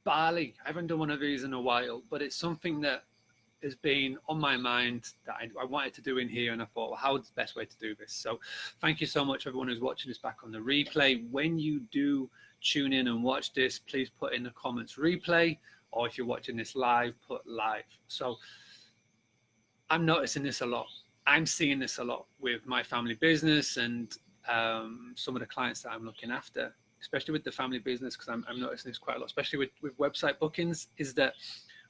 Bali. I haven't done one of these in a while, but it's something that has been on my mind that I wanted to do in here, and I thought, well, how's the best way to do this? So thank you so much, everyone who's watching this back on the replay. When you do tune in and watch this, please put in the comments replay, or if you're watching this live, put live. So I'm noticing this a lot. I'm seeing this a lot with my family business and some of the clients that I'm looking after, especially with the family business, because I'm noticing this quite a lot, especially with website bookings, is that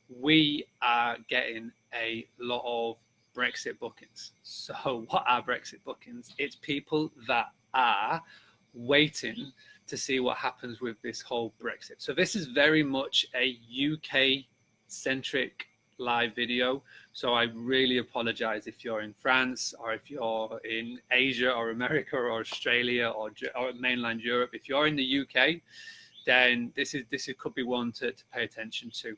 we are getting a lot of Brexit bookings. So what are Brexit bookings? It's people that are waiting to see what happens with this whole Brexit. So this is very much a UK centric live video. So I really apologize if you're in France, or if you're in Asia or America or Australia or mainland Europe. If you're in the UK, then this could be one to pay attention to.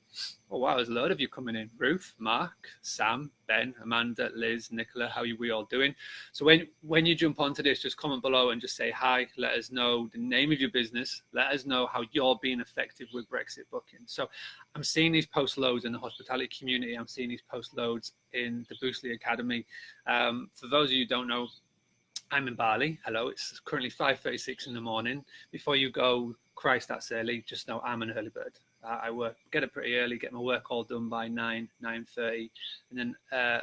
Oh wow, there's a lot of you coming in. Ruth, Mark, Sam, Ben, Amanda, Liz, Nicola, how are we all doing? So when you jump onto this, just comment below and just say hi. Let us know the name of your business. Let us know how you're being effective with Brexit bookings. So I'm seeing these post loads in the hospitality community. I'm seeing these post loads in the Bookable Academy. For those of you who don't know, I'm in Bali. Hello, it's currently 5:36 in the morning. Before you go, Christ, that's early. Just know I'm an early bird. I get up pretty early, get my work all done by 9:30, and then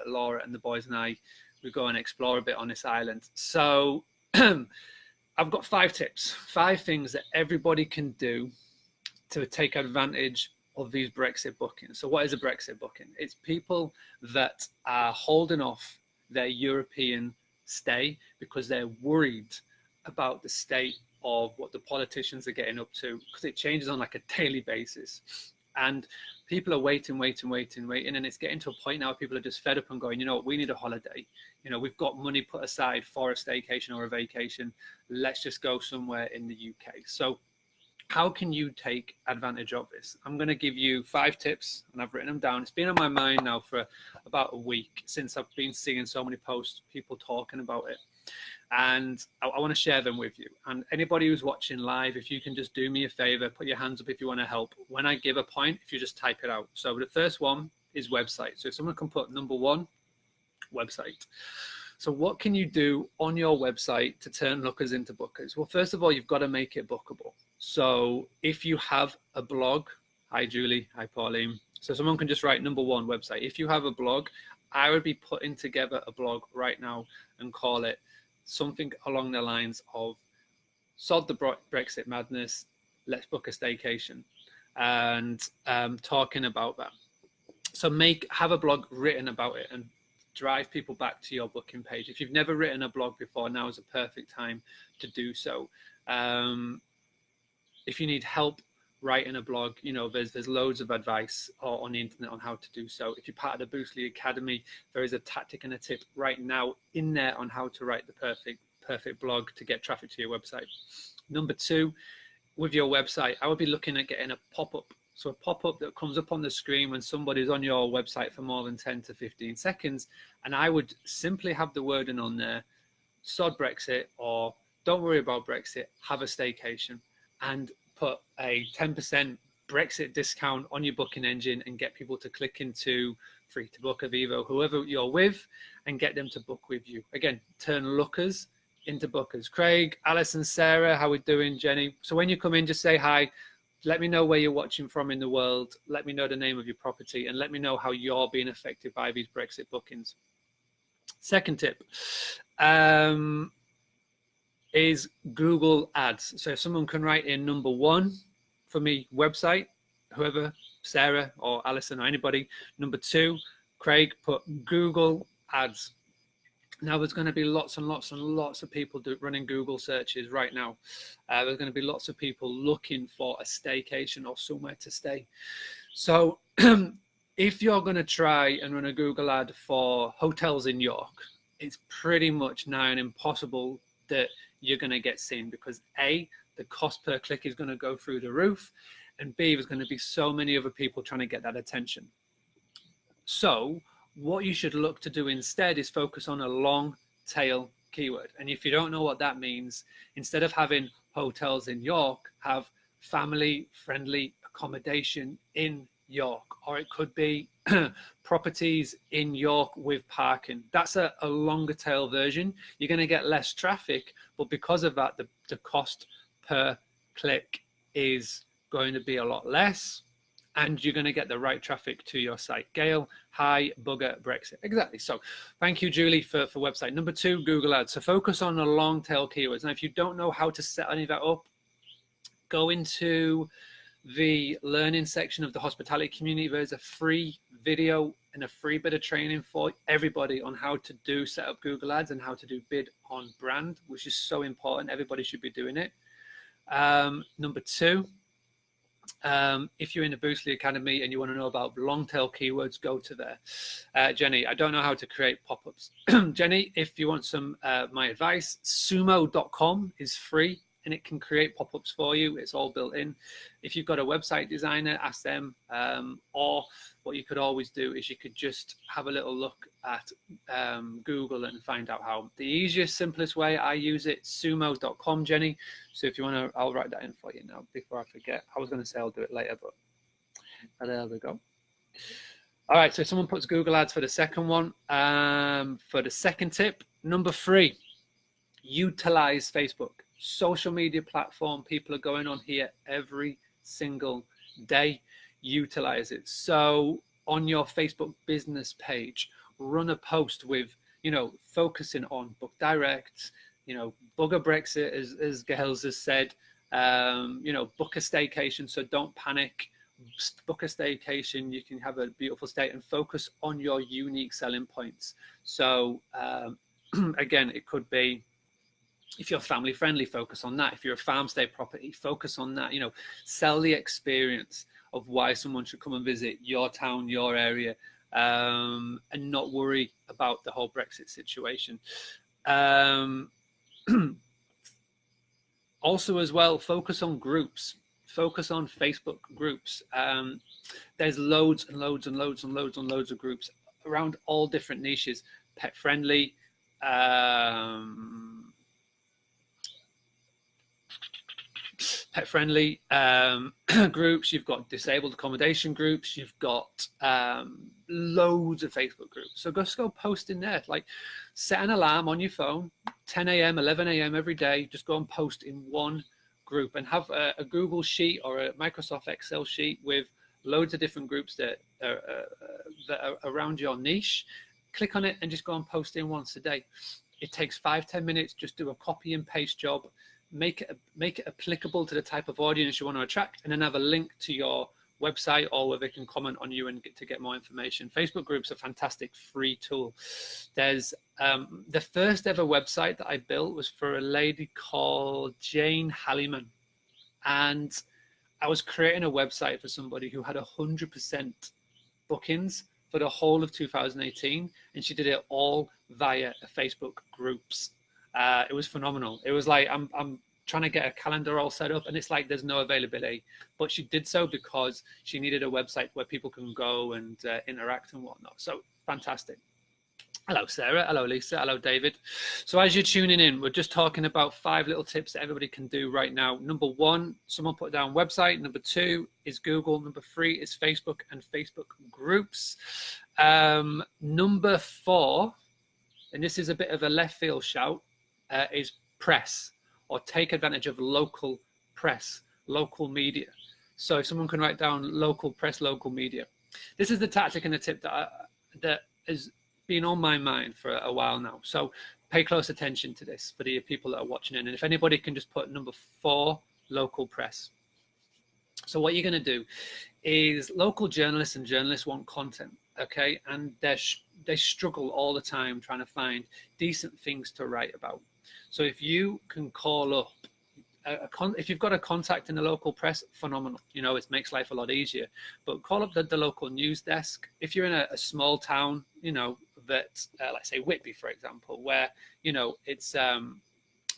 Laura and the boys and I, we go and explore a bit on this island. So I've got 5 tips, 5 things that everybody can do to take advantage of these Brexit bookings. So what is a Brexit booking? It's people that are holding off their European stay because they're worried about the state of what the politicians are getting up to, because it changes on like a daily basis, and people are waiting, and it's getting to a point now where people are just fed up and going, you know what, we need a holiday. You know, we've got money put aside for a staycation or a vacation. Let's just go somewhere in the UK. So how can you take advantage of this? I'm going to give you 5 tips, and I've written them down. It's been on my mind now for about a week since I've been seeing so many posts, people talking about it. And I want to share them with you. And anybody who's watching live, if you can just do me a favor, put your hands up if you want to help. When I give a point, if you just type it out. So the first one is website. So if someone can put number 1, website. So what can you do on your website to turn lookers into bookers? Well, first of all, you've got to make it bookable. So if you have a blog, hi Julie, hi Pauline. So someone can just write number 1, website. If you have a blog, I would be putting together a blog right now and call it something along the lines of solve the Brexit madness, let's book a staycation, and talking about that. So have a blog written about it and drive people back to your booking page. If you've never written a blog before, now is a perfect time to do so. If you need help writing a blog, you know, there's loads of advice on the internet on how to do so. If you're part of the Bookable Academy, there is a tactic and a tip right now in there on how to write the perfect blog to get traffic to your website. Number 2, with your website, I would be looking at getting a pop-up. So a pop-up that comes up on the screen when somebody's on your website for more than 10 to 15 seconds. And I would simply have the wording on there, sod Brexit, or don't worry about Brexit, have a staycation, and put a 10% Brexit discount on your booking engine and get people to click into Free to Book, Avivo, whoever you're with, and get them to book with you. Again, turn lookers into bookers. Craig, Alison, Sarah, how we doing? Jenny. So when you come in, just say hi. Let me know where you're watching from in the world. Let me know the name of your property, and let me know how you're being affected by these Brexit bookings. Second tip is Google Ads. So if someone can write in number 1 for me, website, whoever, Sarah or Alison or anybody. Number 2, Craig, put Google Ads. Now there's going to be lots and lots and lots of people running Google searches right now. There's going to be lots of people looking for a staycation or somewhere to stay. So if you're going to try and run a Google ad for hotels in York, it's pretty much nigh on impossible that you're going to get seen, because A, the cost per click is going to go through the roof, and B, there's going to be so many other people trying to get that attention. So what you should look to do instead is focus on a long tail keyword. And if you don't know what that means, instead of having hotels in York, have family friendly accommodation in York, or it could be properties in York with parking. That's a longer tail version. You're going to get less traffic, but because of that, the cost per click is going to be a lot less, and you're going to get the right traffic to your site. Gail, hi, bugger Brexit. Exactly. So thank you, Julie, for website. Number 2, Google Ads. So focus on the long tail keywords. Now, if you don't know how to set any of that up, go into the learning section of the hospitality community. There's a free video and a free bit of training for everybody on how to set up Google Ads and how to do bid on brand, which is so important. Everybody should be doing it. Number 2, if you're in the Boostly Academy and you want to know about long tail keywords, go to there. Jenny, I don't know how to create pop-ups. Jenny, if you want some my advice, sumo.com is free and it can create pop-ups for you. It's all built in. If you've got a website designer, ask them. Or what you could always do is you could just have a little look at Google and find out how. The easiest, simplest way I use it, sumo.com, Jenny. So if you want to, I'll write that in for you now before I forget. I was going to say I'll do it later, but there we go. All right, so someone puts Google Ads for the second one. For the second tip, number 3, utilize Facebook. Social media platform, people are going on here every single day. Utilize it. So on your Facebook business page, run a post with, focusing on book direct, bugger Brexit, as Gails has said, book a staycation. So don't panic, book a staycation. You can have a beautiful stay and focus on your unique selling points. So again, it could be, if you're family friendly, focus on that. If you're a farm stay property, focus on that. Sell the experience of why someone should come and visit your town, your area, and not worry about the whole Brexit situation. Also as well, focus on groups. Focus on Facebook groups. There's loads and loads and loads and loads and loads of groups around all different niches. Pet friendly, groups. You've got disabled accommodation groups. You've got loads of Facebook groups. So just go post in there. Like, set an alarm on your phone, 10 a.m., 11 a.m. every day. Just go and post in one group and have a Google sheet or a Microsoft Excel sheet with loads of different groups that are around your niche. Click on it and just go and post in once a day. It takes 5-10 minutes. Just do a copy and paste job. Make it applicable to the type of audience you want to attract, and then have a link to your website or where they can comment on you and get more information. Facebook groups are a fantastic free tool. There's the first ever website that I built was for a lady called Jane Halliman, and I was creating a website for somebody who had 100% bookings for the whole of 2018, and she did it all via Facebook groups. It was phenomenal. It was like, I'm trying to get a calendar all set up, and it's like there's no availability, but she did so because she needed a website where people can go and interact and whatnot. So fantastic. Hello, Sarah. Hello, Lisa. Hello, David. So as you're tuning in, we're just talking about 5 little tips that everybody can do right now. Number 1, someone put down website. Number 2 is Google. Number 3 is Facebook and Facebook groups. Number 4, and this is a bit of a left field shout, is press, or take advantage of local press, local media. So if someone can write down local press, local media. This is the tactic and the tip that has been on my mind for a while now. So pay close attention to this for the people that are watching it. And if anybody can just put number 4, local press. So what you're going to do is, local journalists and journalists want content, okay? And they struggle all the time trying to find decent things to write about. So if you can call up, if you've got a contact in the local press, phenomenal. It makes life a lot easier. But call up the local news desk. If you're in a small town, that, let's say Whitby, for example, where, it's a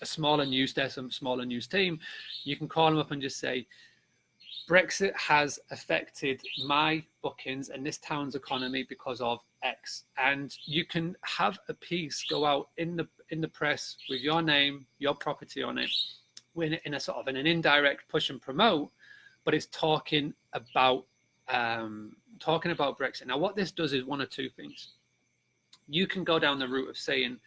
smaller news desk and smaller news team, you can call them up and just say, Brexit has affected my bookings and this town's economy because of X. And you can have a piece go out in the press with your name, your property on it, in a sort of an indirect push and promote, but it's talking about talking about Brexit. Now, what this does is one of two things. You can go down the route of saying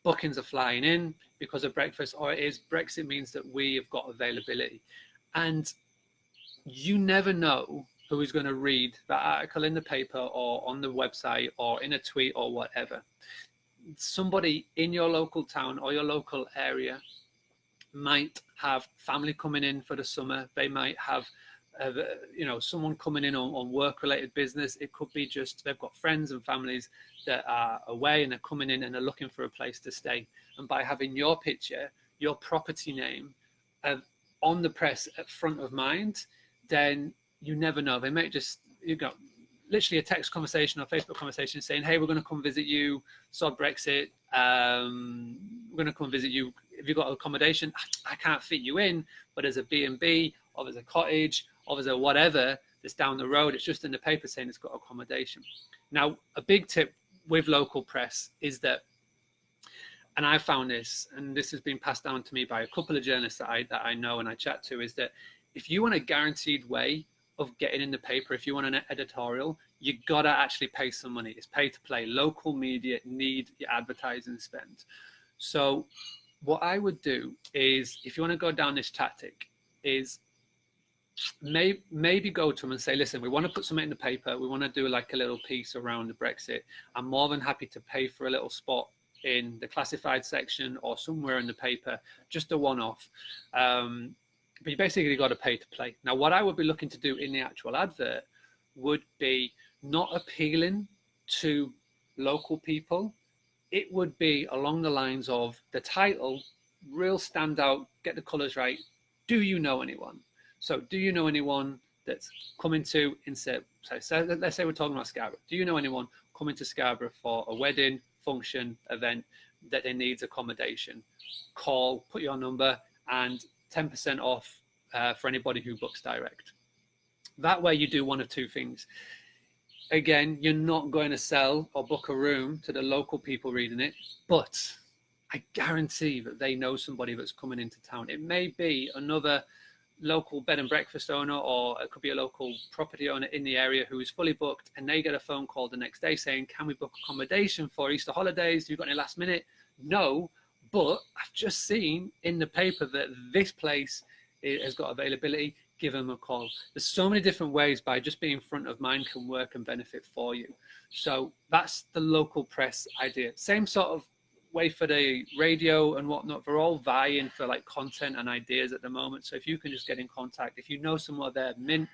bookings are flying in because of Brexit, or it is Brexit means that we have got availability. And you never know who is going to read that article in the paper or on the website or in a tweet or whatever. Somebody in your local town or your local area might have family coming in for the summer. They might have someone coming in on work-related business. It could be just they've got friends and families that are away and they're coming in and they're looking for a place to stay. And by having your picture, your property name on the press at front of mind, then you never know. They might just, literally a text conversation or Facebook conversation saying, hey, we're going to come visit you, sod Brexit, we're going to come visit you. If you've got accommodation, I can't fit you in, but there's a B&B or there's a cottage or there's a whatever that's down the road. It's just in the paper saying it's got accommodation. Now, a big tip with local press is that, and I found this, and this has been passed down to me by a couple of journalists that I know and I chat to, is that if you want a guaranteed way of getting in the paper, if you want an editorial, you gotta actually pay some money. It's pay to play. Local media need your advertising spend. So what I would do is, if you want to go down this tactic, is maybe go to them and say, listen, we want to put something in the paper. We want to do like a little piece around the Brexit. I'm more than happy to pay for a little spot in the classified section or somewhere in the paper, just a one-off. But you basically got to pay to play. Now, what I would be looking to do in the actual advert would be not appealing to local people. It would be along the lines of the title, real standout, get the colours right. Do you know anyone? So do you know anyone that's coming to, so let's say we're talking about Scarborough. Do you know anyone coming to Scarborough for a wedding, function, event that they needs accommodation? Call, put your number, and 10% off for anybody who books direct. That way you do one of two things. Again, you're not going to sell or book a room to the local people reading it, but I guarantee that they know somebody that's coming into town. It may be another local bed and breakfast owner, or it could be a local property owner in the area who is fully booked, and they get a phone call the next day saying, can we book accommodation for Easter holidays? Have you got any last minute? No, but I've just seen in the paper that this place has got availability. Give them a call. There's so many different ways by just being front of mind can work and benefit for you. So that's the local press idea. Same sort of way for the radio and whatnot. They're all vying for like content and ideas at the moment. So if you can just get in contact, if you know someone there, mint.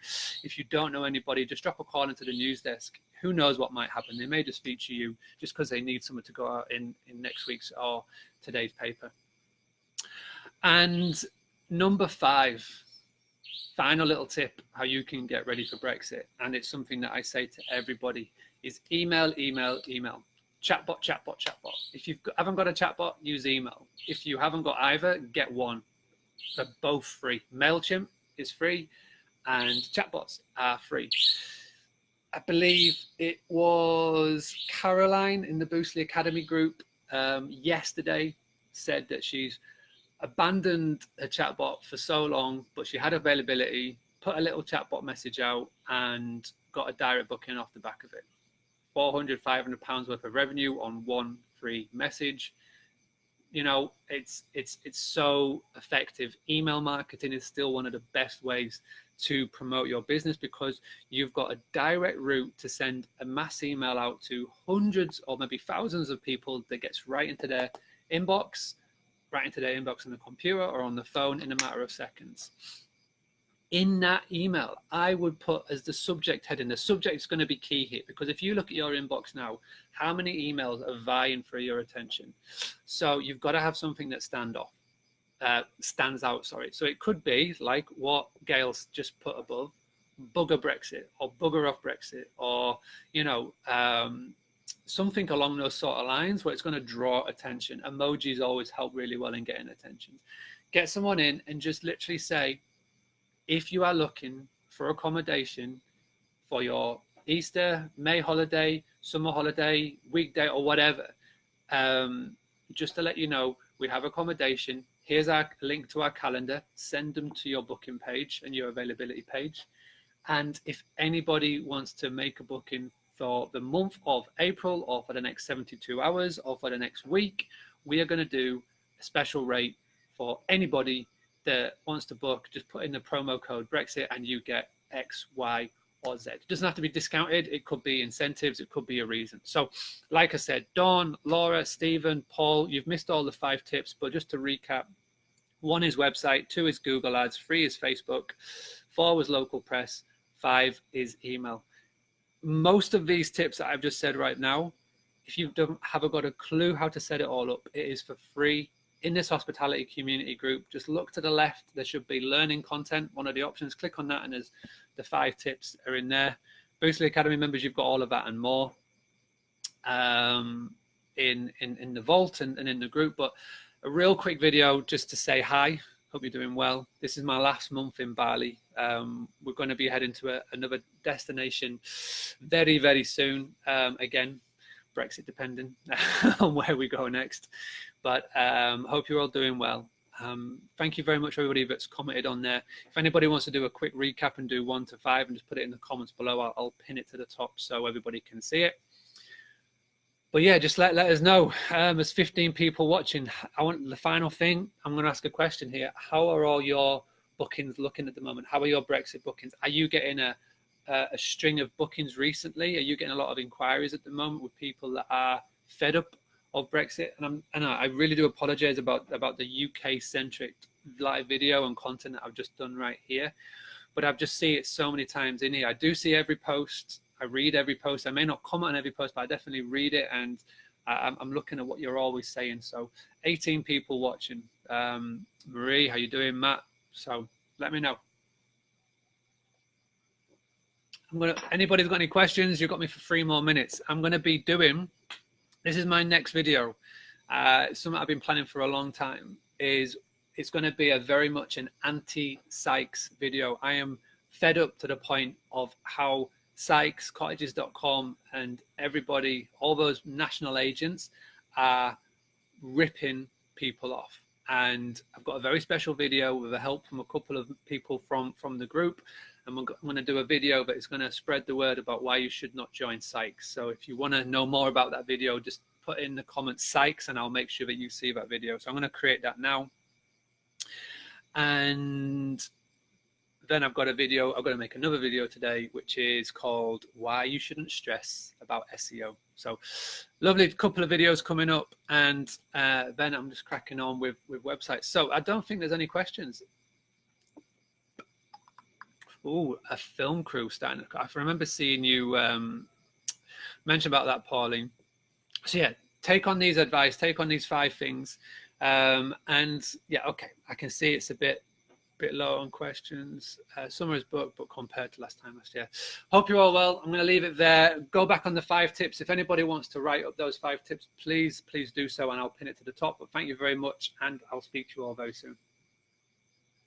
If you don't know anybody, just drop a call into the news desk. Who knows what might happen? They may just feature you just because they need someone to go out in next week's or today's paper. And number 5, final little tip how you can get ready for Brexit, and it's something that I say to everybody, is email. Chatbot. If you haven't got a chatbot, use email. If you haven't got either, get one. They're both free. MailChimp is free and chatbots are free. I believe it was Caroline in the Boostly Academy group yesterday said that she's abandoned a chatbot for so long, but she had availability, put a little chatbot message out and got a direct booking off the back of it. 400, 500 pounds worth of revenue on one free message. You know, it's so effective. Email marketing is still one of the best ways to promote your business because you've got a direct route to send a mass email out to hundreds or maybe thousands of people that gets right into their inbox on the computer or on the phone in a matter of seconds. In that email, I would put as the subject heading, the subject is going to be key here, because if you look at your inbox now, how many emails are vying for your attention? So you've got to have something that stands out. So it could be like what Gail's just put above, bugger Brexit or bugger off Brexit, or, you know, something along those sort of lines where it's going to draw attention. Emojis always help really well in getting attention. Get someone in and just literally say, if you are looking for accommodation for your Easter, May holiday, summer holiday, weekday or whatever, just to let you know, we have accommodation. Here's our link to our calendar. Send them to your booking page and your availability page. And if anybody wants to make a booking for the month of April, or for the next 72 hours, or for the next week, we are going to do a special rate for anybody that wants to book. Just put in the promo code Brexit and you get X, Y, or Z. It doesn't have to be discounted. It could be incentives. It could be a reason. So like I said, Dawn, Laura, Stephen, Paul, you've missed all the 5 tips, but just to recap, 1 is website, 2 is Google Ads, 3 is Facebook, 4 was local press, 5 is email. Most of these tips that I've just said right now, if you haven't got a clue how to set it all up, it is for free in this hospitality community group. Just look to the left. There should be learning content, one of the options. Click on that and there's the 5 tips are in there. Boostly Academy members, you've got all of that and more in the vault and in the group. But a real quick video just to say hi. Hope you're doing well. This is my last month in Bali. We're going to be heading to another destination very, very soon. Again, Brexit depending on where we go next. But hope you're all doing well. Thank you very much, everybody that's commented on there. If anybody wants to do a quick recap and do 1 to 5 and just put it in the comments below, I'll pin it to the top so everybody can see it. But yeah, just let us know. There's 15 people watching. I want the final thing. I'm going to ask a question here. How are all your bookings looking at the moment? How are your Brexit bookings? Are you getting a string of bookings recently? Are you getting a lot of inquiries at the moment with people that are fed up of Brexit? And I really do apologize about the UK centric live video and content that I've just done right here. But I've just seen it so many times in here. I do see every post. I read every post. I may not comment on every post, but I definitely read it, and I'm looking at what you're always saying. So 18 people watching. Marie, how you doing? Matt, so let me know. Anybody's got any questions? You've got me for 3 more minutes. I'm going to be doing, this is my next video. Something I've been planning for a long time. It's going to be very much an anti-Sykes video. I am fed up to the point of how Sykes, cottages.com, and everybody, all those national agents are ripping people off. And I've got a very special video with the help from a couple of people from the group. And I'm going to do a video that is going to spread the word about why you should not join Sykes. So if you want to know more about that video, just put in the comments Sykes and I'll make sure that you see that video. So I'm going to create that now. And then I've got a video, I'm going to make another video today, which is called Why You Shouldn't Stress About SEO. So lovely couple of videos coming up, and then I'm just cracking on with websites. So I don't think there's any questions. Oh, a film crew starting. I remember seeing you mention about that, Pauline. So yeah, take on these advice, take on these 5 things. And yeah, okay, I can see it's a bit low on questions. Summer is booked, but compared to last year. Hope you're all well. I'm going to leave it there. Go back on the 5 tips. If anybody wants to write up those 5 tips, please do so, and I'll pin it to the top. But thank you very much, and I'll speak to you all very soon.